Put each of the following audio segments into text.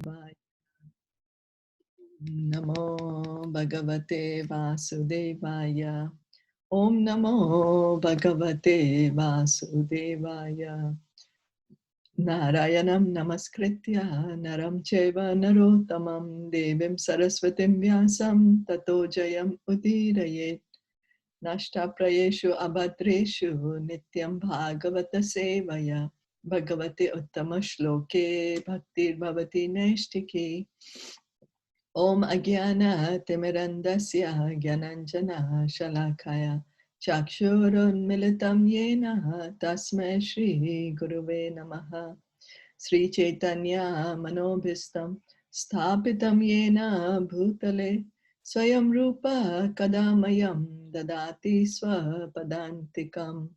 Vaya. Namo Bhagavate Vasudevaya. Om Namo Bhagavate Vasudevaya. Narayanam Namaskritya Naram Cheva Narottamam Devim Saraswatim Vyasam Tato Jayam Udirayet. Nashta Prayeshu Abhadreshu Nityam Bhagavata Sevaya. Bhagavate Uttama Shloke Bhaktir Bhavati Neshtike. Om Agyana Timirandasya Gyananjana Shalakaya Chakshurun Militam Yena Tasmai Shri Guruve Namaha. Sri Caitanya Manobhistam Sthapitam Yena Bhutale Swayam Rupa Kadamayam Dadati Swapadantikam.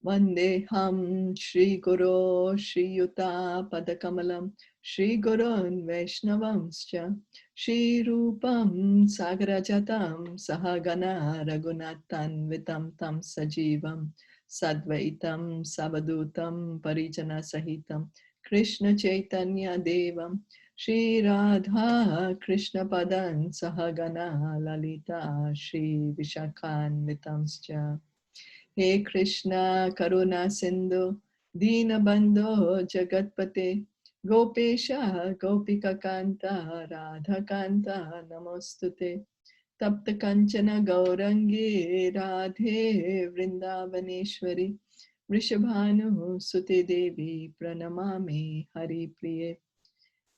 Vandeham Shri Guru Shri Yuta Padakamalam Shri Gurun Vaishnavamscha Shri Rupam Sagarajatam Sahagana Raghunathan Vitam Tam Sajivam Sadvaitam Savadutam Parijana Sahitam Krishna Chaitanya Devam Shri Radha Krishna Padan Sahagana Lalita Shri Vishakhan Vitamscha. He Krishna Karuna Sindhu Dina Bandho Jagatpate Gopesha Gopika Kanta Radha Kanta Namostute Tapta Kanchana Gaurangi Radhe Vrindavaneshwari Vrishabhanu Sute Devi Pranamami Hari Priye.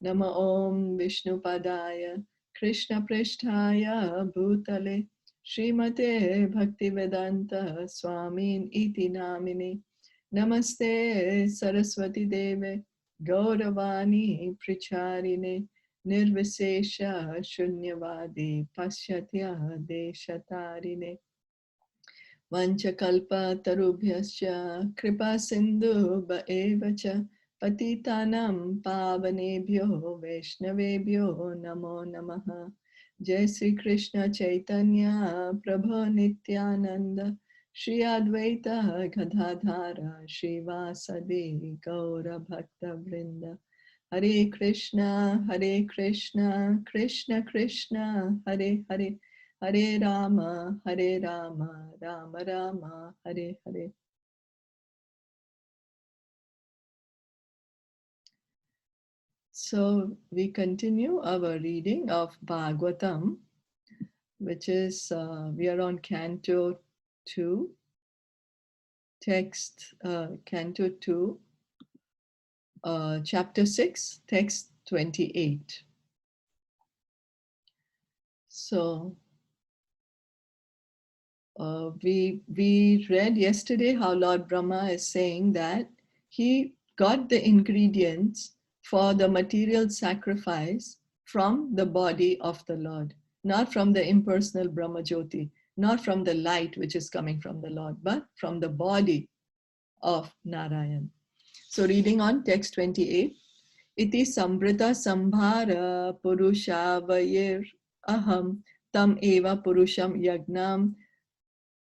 Nama Om Vishnu Padaya Krishna Prishtaya Bhutale Srimate Bhaktivedanta Swamin Iti Namine. Namaste Saraswati Deve Gauravani Pricharine Nirvisesha Shunyavadi Pasyatya Deshatarine. Vanchakalpa tarubhyascha kripa sindhu bhaevacha patitanam pavanebhyo vaishnavebhyo namo namaha. Jai Sri Krishna Chaitanya Prabhu Nityananda Shri Advaita Gadadhara Shri Vasadi Gaura Bhakta Vrinda. Hare Krishna Krishna Krishna Hare Hare Hare Rama, Rama Rama, Hare Hare. So we continue our reading of Bhagavatam, which is, we are on Canto 2, text, Canto 2, Chapter 6, text 28. So we read yesterday how Lord Brahma is saying that he got the ingredients for the material sacrifice from the body of the Lord, not from the impersonal Brahma Jyoti, not from the light which is coming from the Lord, but from the body of Narayan. So reading on text 28, Iti sambrita sambhara purushavayir aham tam eva purusham yagnam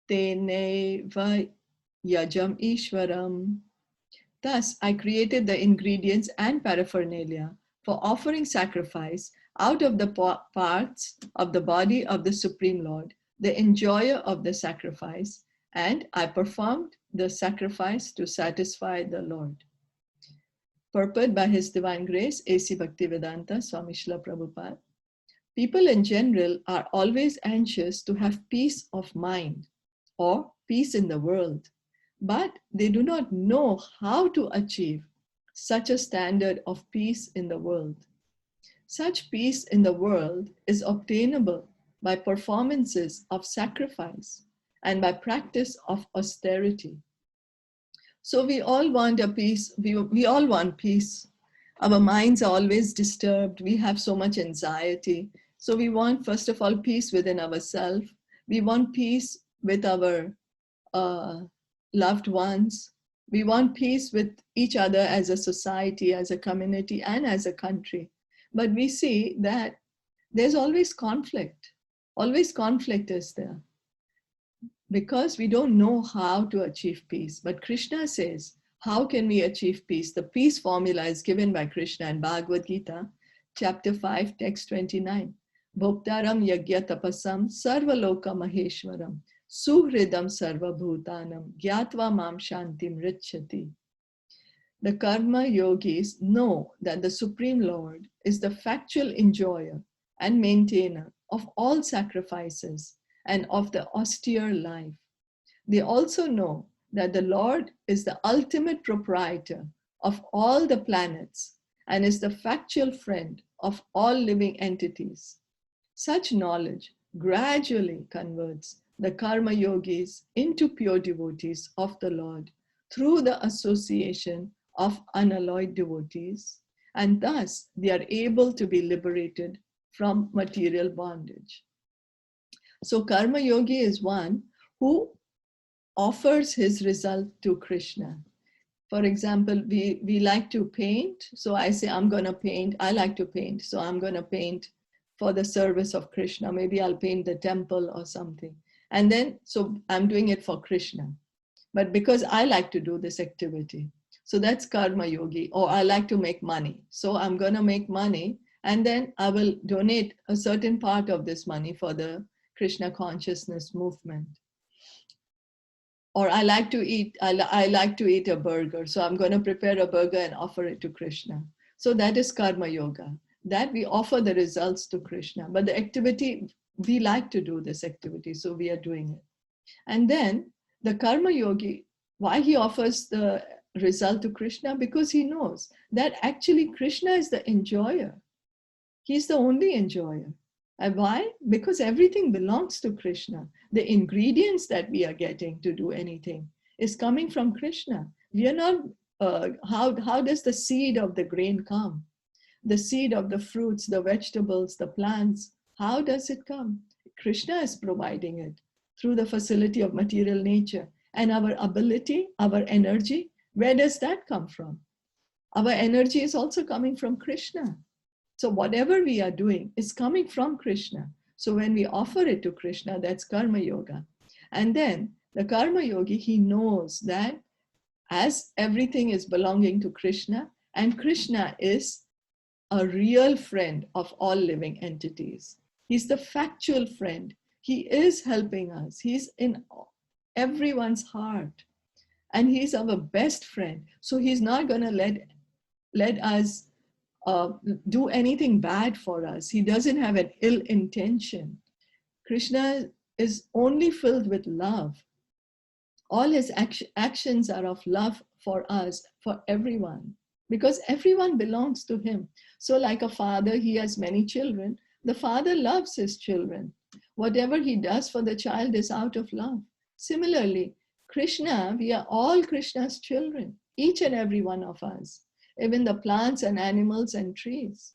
Teneva yajam ishwaram. Thus, I created the ingredients and paraphernalia for offering sacrifice out of the parts of the body of the Supreme Lord, the enjoyer of the sacrifice, and I performed the sacrifice to satisfy the Lord. Purport by His Divine Grace, A.C. Bhaktivedanta Swami Srila Prabhupada. People in general are always anxious to have peace of mind or peace in the world, but they do not know how to achieve such a standard of peace in the world. Such peace in the world is obtainable by performances of sacrifice and by practice of austerity. So we all want a peace, we all want peace. Our minds are always disturbed, we have so much anxiety. So we want, first of all, peace within ourselves. We want peace with our loved ones. We want peace with each other as a society, as a community, and as a country. But we see that there's always conflict. Always conflict is there. Because we don't know how to achieve peace. But Krishna says, how can we achieve peace? The peace formula is given by Krishna in Bhagavad Gita, chapter 5, text 29. Bhoktaram yagya tapasam sarvaloka maheshwaram suhridam sarva bhutanam gyatva mam shantim richati. The karma yogis know that the Supreme Lord is the factual enjoyer and maintainer of all sacrifices and of the austere life. They also know that the Lord is the ultimate proprietor of all the planets and is the factual friend of all living entities. Such knowledge gradually converts the karma yogis into pure devotees of the Lord through the association of unalloyed devotees, and thus they are able to be liberated from material bondage. So karma yogi is one who offers his result to Krishna. For example, we like to paint. So I say, I'm going to paint. I like to paint. So I'm going to paint for the service of Krishna. Maybe I'll paint the temple or something. And then, so I'm doing it for Krishna. But because I like to do this activity. So that's karma yogi. Or I like to make money. So I'm going to make money. And then I will donate a certain part of this money for the Krishna consciousness movement. Or I like to eat a burger. So I'm going to prepare a burger and offer it to Krishna. So that is karma yoga. That we offer the results to Krishna. But the activity, we like to do this activity. So we are doing it. And then the karma yogi, why he offers the result to Krishna? Because he knows that actually Krishna is the enjoyer. He's the only enjoyer. And why? Because everything belongs to Krishna. The ingredients that we are getting to do anything is coming from Krishna. We are not, how does the seed of the grain come? The seed of the fruits, the vegetables, the plants, how does it come? Krishna is providing it through the facility of material nature. And our ability, our energy, where does that come from? Our energy is also coming from Krishna. So whatever we are doing is coming from Krishna. So when we offer it to Krishna, that's karma yoga. And then the karma yogi, he knows that as everything is belonging to Krishna, and Krishna is a real friend of all living entities. He's the factual friend. He is helping us. He's in everyone's heart. And he's our best friend. So he's not going to let us do anything bad for us. He doesn't have an ill intention. Krishna is only filled with love. All his actions are of love for us, for everyone, because everyone belongs to him. So like a father, he has many children. The father loves his children. Whatever he does for the child is out of love. Similarly, Krishna, we are all Krishna's children, each and every one of us. Even the plants and animals and trees.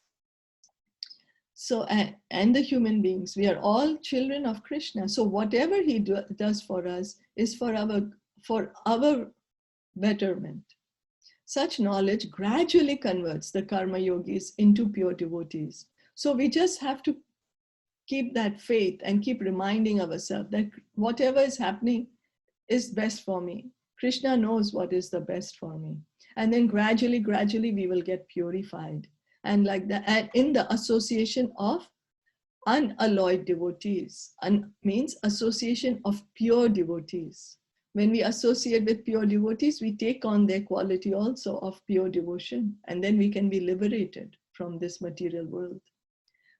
So, and the human beings, we are all children of Krishna. So whatever he does for us is for our betterment. Such knowledge gradually converts the karma yogis into pure devotees. So we just have to keep that faith and keep reminding ourselves that whatever is happening is best for me. Krishna knows what is the best for me. And then gradually, we will get purified. And like that, and in the association of unalloyed devotees, means association of pure devotees. When we associate with pure devotees, we take on their quality also of pure devotion. And then we can be liberated from this material world.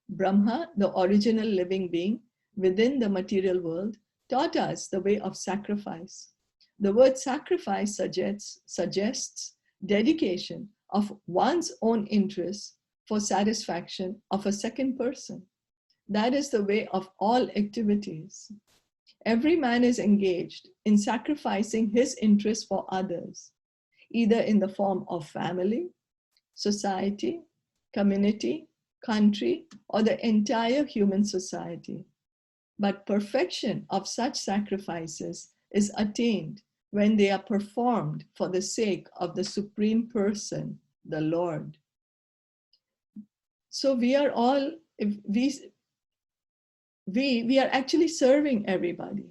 Brahma, the original living being within the material world, taught us the way of sacrifice. The word sacrifice suggests dedication of one's own interests for satisfaction of a second person. That is the way of all activities. Every man is engaged in sacrificing his interests for others, either in the form of family, society, community, country, or the entire human society. But perfection of such sacrifices is attained when they are performed for the sake of the Supreme Person, the Lord. So we are all, we are actually serving everybody.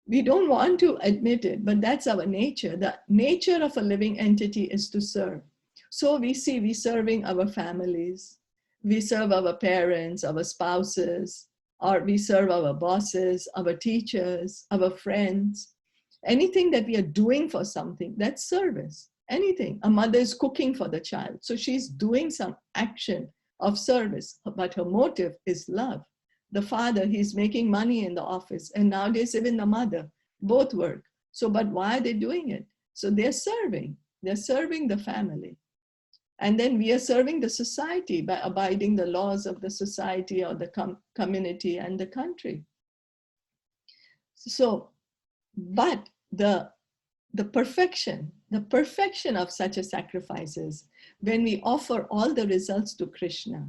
We don't want to admit it, but that's our nature. The nature of a living entity is to serve. So we see we serving our families, We serve our parents, our spouses, or we serve our bosses, our teachers, our friends. Anything that we are doing for something, that's service. Anything. A mother is cooking for the child, so she's doing some action of service, but her motive is love. The father, he's making money in the office, and nowadays even the mother, both work. So, but why are they doing it? So they're serving the family. And then we are serving the society by abiding the laws of the society or the community and the country. So, but the perfection of such a sacrifice is when we offer all the results to Krishna.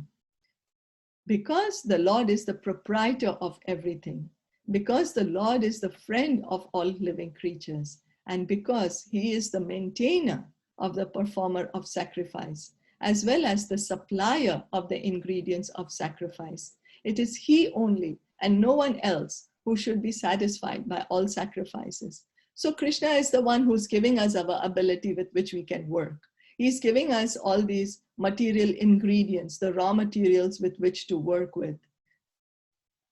Because the Lord is the proprietor of everything, because the Lord is the friend of all living creatures, and because he is the maintainer of the performer of sacrifice, as well as the supplier of the ingredients of sacrifice. It is he only and no one else who should be satisfied by all sacrifices. So Krishna is the one who's giving us our ability with which we can work. He's giving us all these material ingredients, the raw materials with which to work with.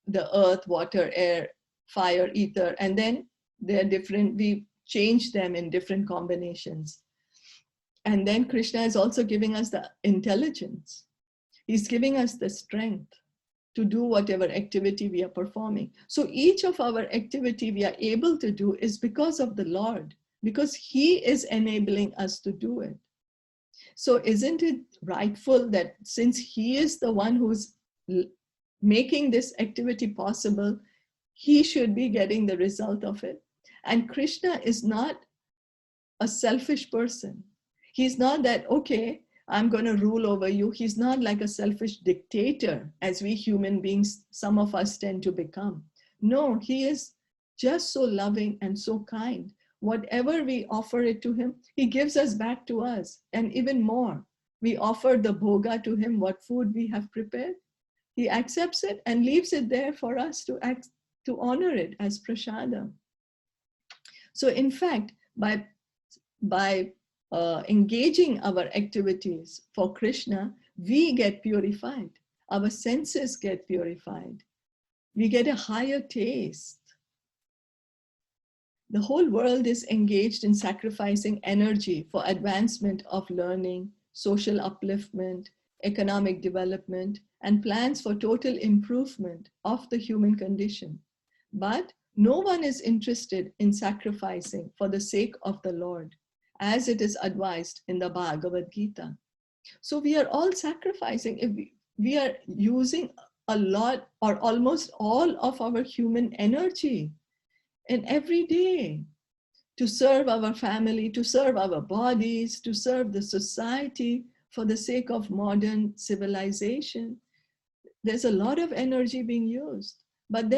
The earth, water, air, fire, ether, and then they're different, we change them in different combinations. And then Krishna is also giving us the intelligence. He's giving us the strength to do whatever activity we are performing. So each of our activity we are able to do is because of the Lord, because he is enabling us to do it. So isn't it rightful that since he is the one who's making this activity possible, he should be getting the result of it? And Krishna is not a selfish person. He's not that, okay, I'm going to rule over you. He's not like a selfish dictator, as we human beings, some of us tend to become. No, he is just so loving and so kind. Whatever we offer it to him, he gives us back to us, and even more. We offer the bhoga to him, what food we have prepared. He accepts it and leaves it there for us to honor it as prasadam. So in fact, by engaging our activities for Krishna, we get purified. Our senses get purified. We get a higher taste. The whole world is engaged in sacrificing energy for advancement of learning, social upliftment, economic development, and plans for total improvement of the human condition. But no one is interested in sacrificing for the sake of the Lord, as it is advised in the Bhagavad Gita. So we are all sacrificing. If we are using a lot or almost all of our human energy in every day to serve our family, to serve our bodies, to serve the society for the sake of modern civilization. There's a lot of energy being used. But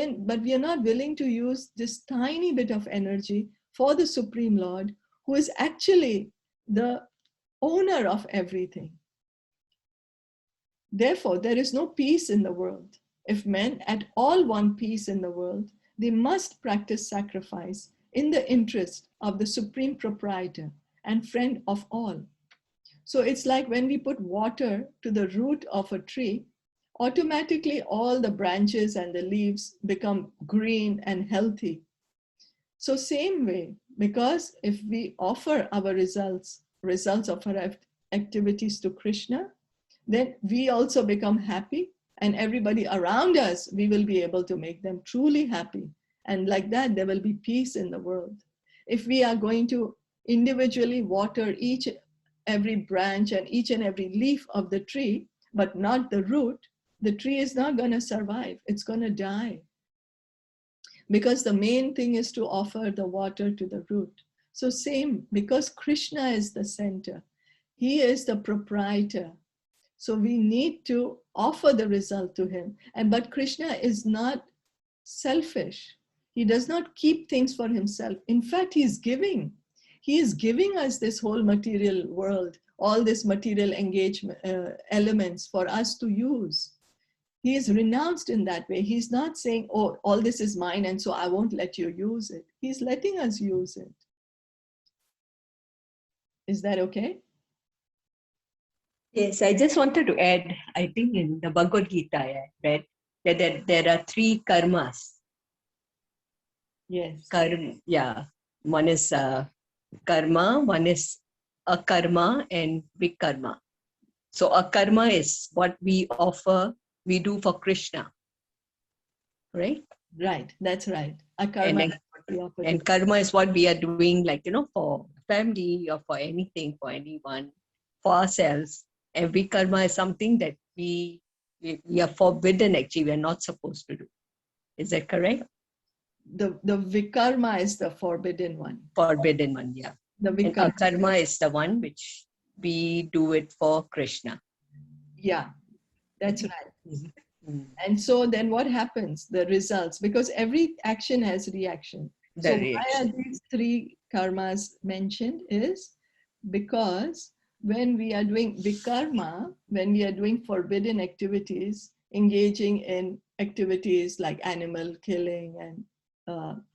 we are not willing to use this tiny bit of energy for the Supreme Lord, who is actually the owner of everything. Therefore, there is no peace in the world. If men at all want peace in the world, they must practice sacrifice in the interest of the Supreme Proprietor and friend of all. So it's like when we put water to the root of a tree, automatically all the branches and the leaves become green and healthy. So same way, because if we offer our results of our activities to Krishna, then we also become happy, and everybody around us, we will be able to make them truly happy. And like that, there will be peace in the world. If we are going to individually water every branch and each and every leaf of the tree, but not the root, the tree is not going to survive. It's going to die. Because the main thing is to offer the water to the root. So same, because Krishna is the center. He is the proprietor. So we need to offer the result to him. But Krishna is not selfish. He does not keep things for himself. In fact, he is giving. He is giving us this whole material world, all this material engagement elements for us to use. He is renounced in that way. He's not saying, oh, all this is mine and so I won't let you use it. He's letting us use it. Is that okay? Yes, I just wanted to add, I think in the Bhagavad Gita, I read that there are three karmas. Yes. Yeah. One is karma, one is akarma, and vikarma. So akarma is what we offer, we do for Krishna, right? Right. That's right. And Akarma, then, that's what we offer to. and karma is what we are doing, like, for family or for anything, for anyone, for ourselves. And vikarma is something that we are forbidden, actually, we are not supposed to do. Is that correct? The vikarma is the forbidden one. Forbidden one, yeah. The And vikarma. akarma is the one which we do it for Krishna. Yeah, that's right. Mhm. And so then what happens? The results, because every action has reaction. The So why are reaction. these three karmas mentioned is because when we are doing vikarma, when we are doing forbidden activities, engaging in activities like animal killing and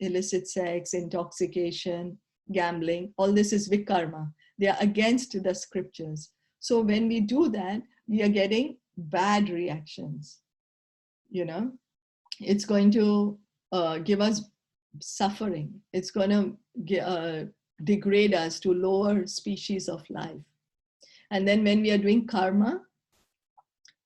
illicit sex, intoxication, gambling, all this is vikarma. They are against the scriptures. So when we do that, we are getting bad reactions. It's going to give us suffering. It's going to degrade us to lower species of life. And then when we are doing karma,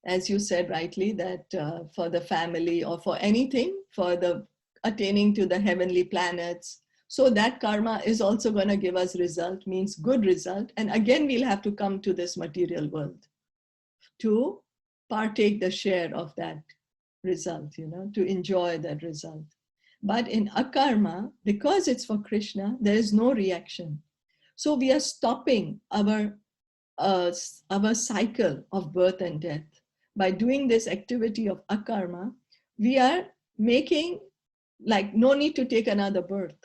as you said rightly, that for the family or for anything, for the attaining to the heavenly planets, so that karma is also going to give us result, means good result. And again, we'll have to come to this material world to partake the share of that result, to enjoy that result. But in akarma, because it's for Krishna, there is no reaction. So we are stopping our cycle of birth and death. By doing this activity of akarma, we are making like no need to take another birth.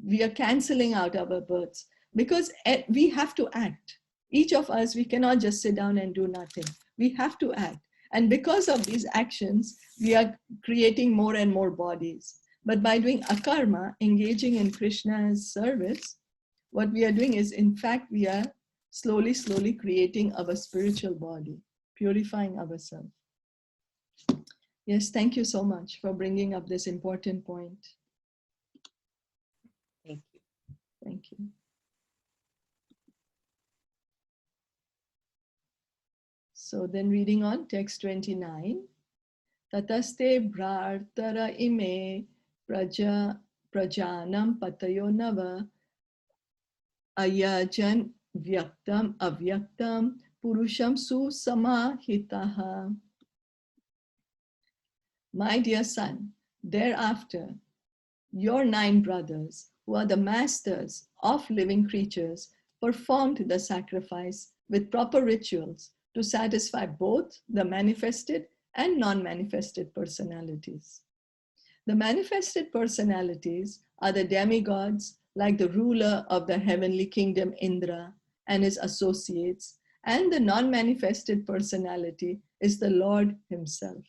We are canceling out our births because we have to act. Each of us, we cannot just sit down and do nothing. We have to act. And because of these actions, we are creating more and more bodies. But by doing akarma, engaging in Krishna's service, what we are doing is, in fact, we are slowly, slowly creating our spiritual body, purifying ourselves. Yes, thank you so much for bringing up this important point. Thank you. Thank you. So then reading on text 29, Tataste bhartara ime prajanam patayo nava ayajan vyaktam avyaktam purusham susamahitaha. My dear son, thereafter, your 9 brothers, who are the masters of living creatures, performed the sacrifice with proper rituals to satisfy both the manifested and non-manifested personalities. The manifested personalities are the demigods, like the ruler of the heavenly kingdom Indra and his associates, and the non-manifested personality is the Lord himself.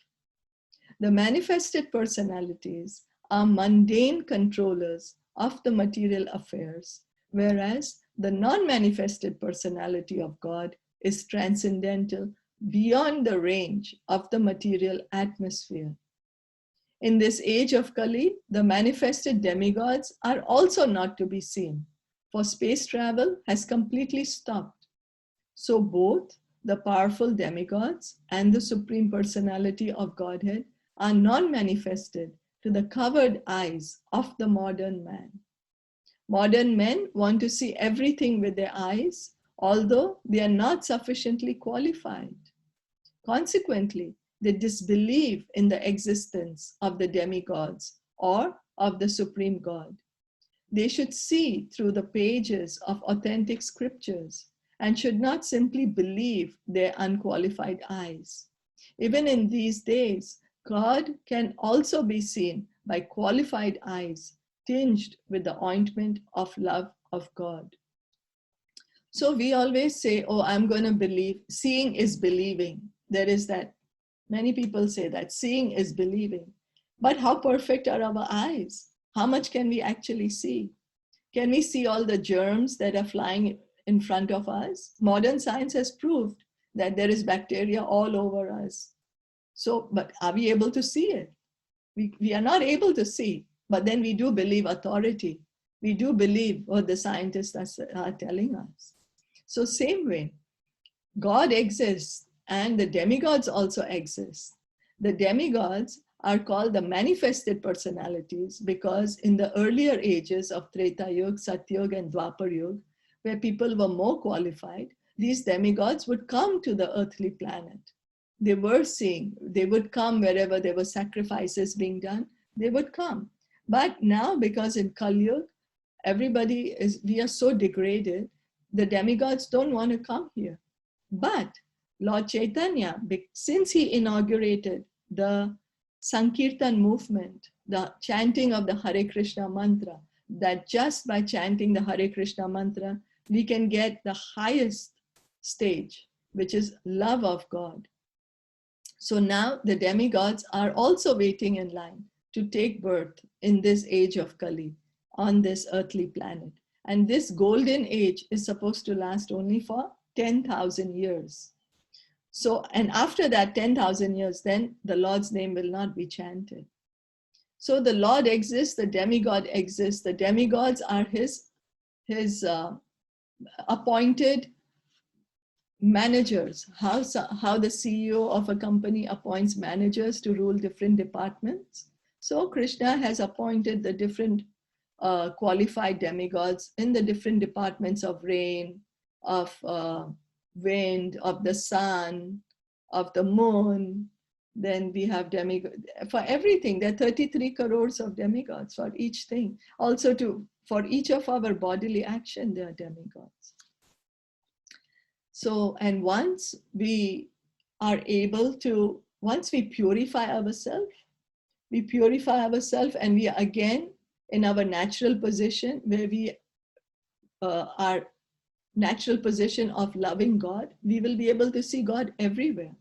The manifested personalities are mundane controllers of the material affairs, whereas the non-manifested personality of God is transcendental beyond the range of the material atmosphere. In this age of Kali, the manifested demigods are also not to be seen, for space travel has completely stopped. So both the powerful demigods and the Supreme Personality of Godhead are non-manifested to the covered eyes of the modern man. Modern men want to see everything with their eyes, although they are not sufficiently qualified. Consequently, they disbelieve in the existence of the demigods or of the Supreme God. They should see through the pages of authentic scriptures and should not simply believe their unqualified eyes. Even in these days, God can also be seen by qualified eyes tinged with the ointment of love of God. So we always say, oh, I'm going to believe. Seeing is believing. There is that. Many people say that seeing is believing. But how perfect are our eyes? How much can we actually see? Can we see all the germs that are flying in front of us? Modern science has proved that there is bacteria all over us. So, but are we able to see it? We are not able to see, but then we do believe authority. We do believe what the scientists are telling us. So same way, God exists and the demigods also exist. The demigods are called the manifested personalities because in the earlier ages of Treta Yuga, Satya Yuga and Dwapar Yuga, where people were more qualified, these demigods would come to the earthly planet. They were seeing, they would come wherever there were sacrifices being done, they would come. But now, because in Kali Yuga, we are so degraded, the demigods don't want to come here. But Lord Chaitanya, since he inaugurated the Sankirtan movement, the chanting of the Hare Krishna mantra, that just by chanting the Hare Krishna mantra, we can get the highest stage, which is love of God. So now the demigods are also waiting in line to take birth in this age of Kali on this earthly planet. And this golden age is supposed to last only for 10,000 years. So, and after that 10,000 years, then the Lord's name will not be chanted. So the Lord exists, the demigod exists. The demigods are his appointed managers, how the CEO of a company appoints managers to rule different departments. So Krishna has appointed the different qualified demigods in the different departments of rain, of wind, of the sun, of the moon. Then we have demigods for everything. There are 33 crores of demigods for each thing. Also for each of our bodily action, there are demigods. So, and once we purify ourselves and we are again in our natural position where we are natural position of loving God, we will be able to see God everywhere.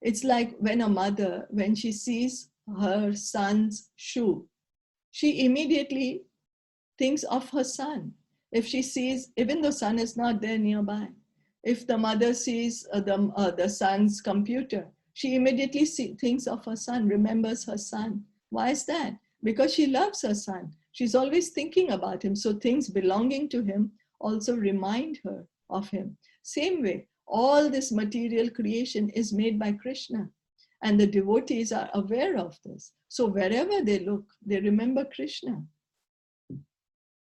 It's like when a mother, when she sees her son's shoe, she immediately thinks of her son. If she sees, even though son is not there nearby, if the mother sees the son's computer, she immediately thinks of her son, remembers her son. Why is that? Because she loves her son. She's always thinking about him. So things belonging to him also remind her of him. Same way, all this material creation is made by Krishna. And the devotees are aware of this. So wherever they look, they remember Krishna.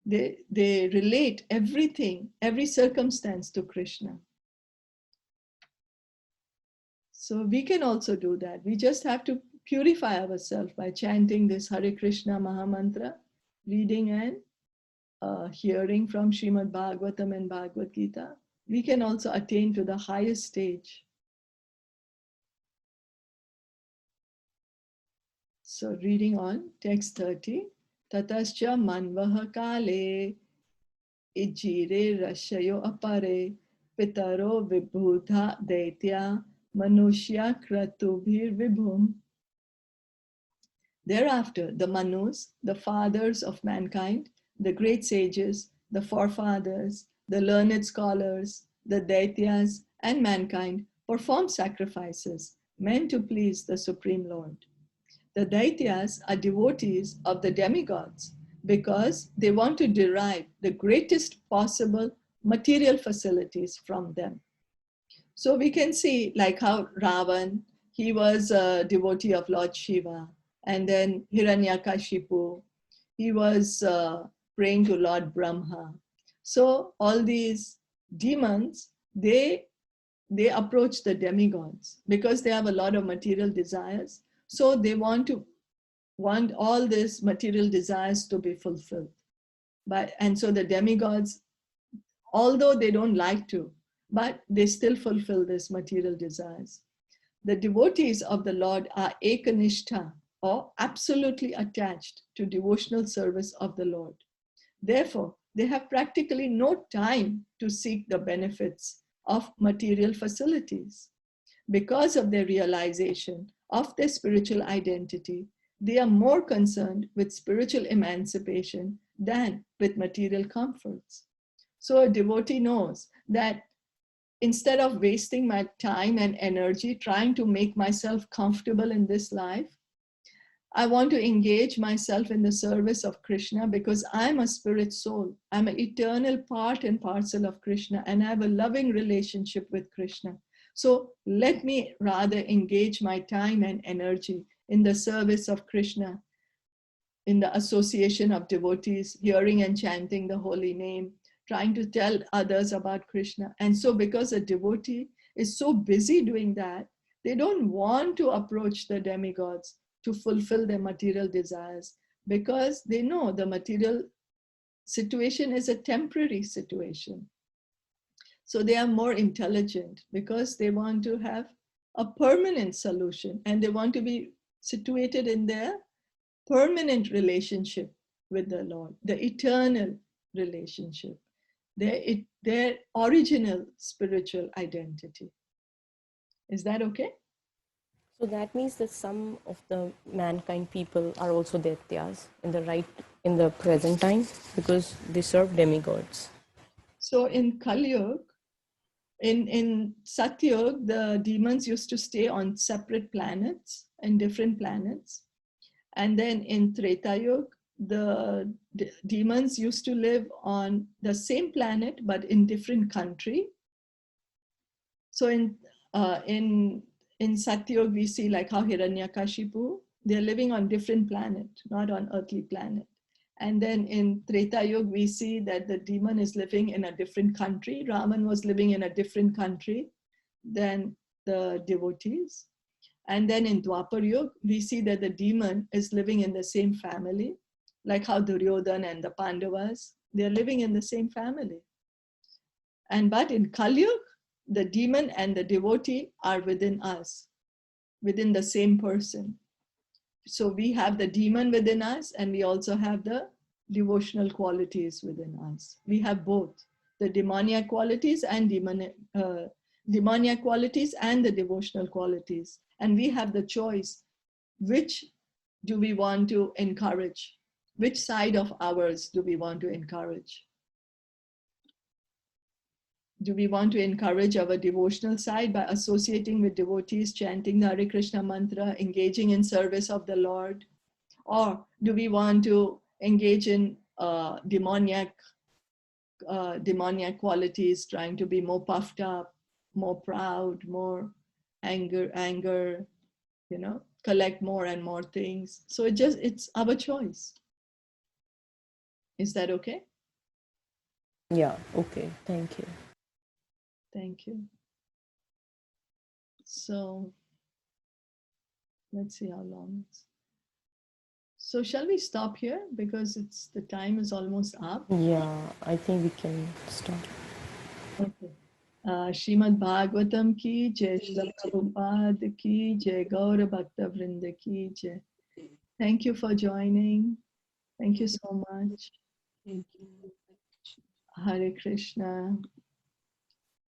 They relate everything, every circumstance to Krishna. So we can also do that. We just have to purify ourselves by chanting this Hare Krishna Mahamantra, reading and hearing from Srimad Bhagavatam and Bhagavad Gita. We can also attain to the highest stage. So reading on, text 30. Tatascha manvaha kale ijire rashayo apare pitaro vibhudha daitya manushya kratubhir vibhum. Thereafter, the Manus, the fathers of mankind, the great sages, the forefathers, the learned scholars, the Daityas, and mankind perform sacrifices meant to please the Supreme Lord. The Daityas are devotees of the demigods because they want to derive the greatest possible material facilities from them. So we can see like how Ravan, he was a devotee of Lord Shiva, and then Hiranyakashipu, he was praying to Lord Brahma. So all these demons, they approach the demigods because they have a lot of material desires. So they want all these material desires to be fulfilled. And so the demigods, although they don't like to, but they still fulfill these material desires. The devotees of the Lord are ekanishtha, or absolutely attached to devotional service of the Lord. Therefore, they have practically no time to seek the benefits of material facilities. Because of their realization of their spiritual identity, they are more concerned with spiritual emancipation than with material comforts. So a devotee knows that instead of wasting my time and energy trying to make myself comfortable in this life, I want to engage myself in the service of Krishna because I'm a spirit soul. I'm an eternal part and parcel of Krishna, and I have a loving relationship with Krishna. So let me rather engage my time and energy in the service of Krishna, in the association of devotees, hearing and chanting the holy name, trying to tell others about Krishna. And so because a devotee is so busy doing that, they don't want to approach the demigods to fulfill their material desires because they know the material situation is a temporary situation. So they are more intelligent because they want to have a permanent solution and they want to be situated in their permanent relationship with the Lord, the eternal relationship, their original spiritual identity. Is that okay? So that means that some of the mankind people are also Daityas in the present time because they serve demigods. So in Kali Yuga, in Satyug, the demons used to stay on separate planets and different planets. And then in Treta Yuga, the demons used to live on the same planet but in different country. So in Satyug, we see like how Hiranyakashipu, they're living on different planet, not on earthly planet. And then in Treta Yuga, we see that the demon is living in a different country. Raman was living in a different country than the devotees. And then in Dwapar Yuga, we see that the demon is living in the same family, like how Duryodhana and the Pandavas, they're living in the same family. But in Kali Yuga, the demon and the devotee are within us, within the same person. So we have the demon within us and we also have the devotional qualities within us. We have both the demoniac qualities and demoniac qualities and the devotional qualities. And we have the choice, which do we want to encourage? Which side of ours do we want to encourage? Do we want to encourage our devotional side by associating with devotees, chanting the Hare Krishna mantra, engaging in service of the Lord? Or do we want to engage in demoniac qualities, trying to be more puffed up, more proud, more anger, collect more and more things? So it's our choice. Is that okay? Yeah, okay, thank you. Thank you. So let's see how long it's. So shall we stop here because the time is almost up? Yeah, I think we can start. Okay. Srimad Bhagavatam ki jai, Shilpa Prabhupada ki jai, Gaura Bhakta Vrinda ki jai. Thank you for joining. Thank you so much. Thank you. Hare Krishna.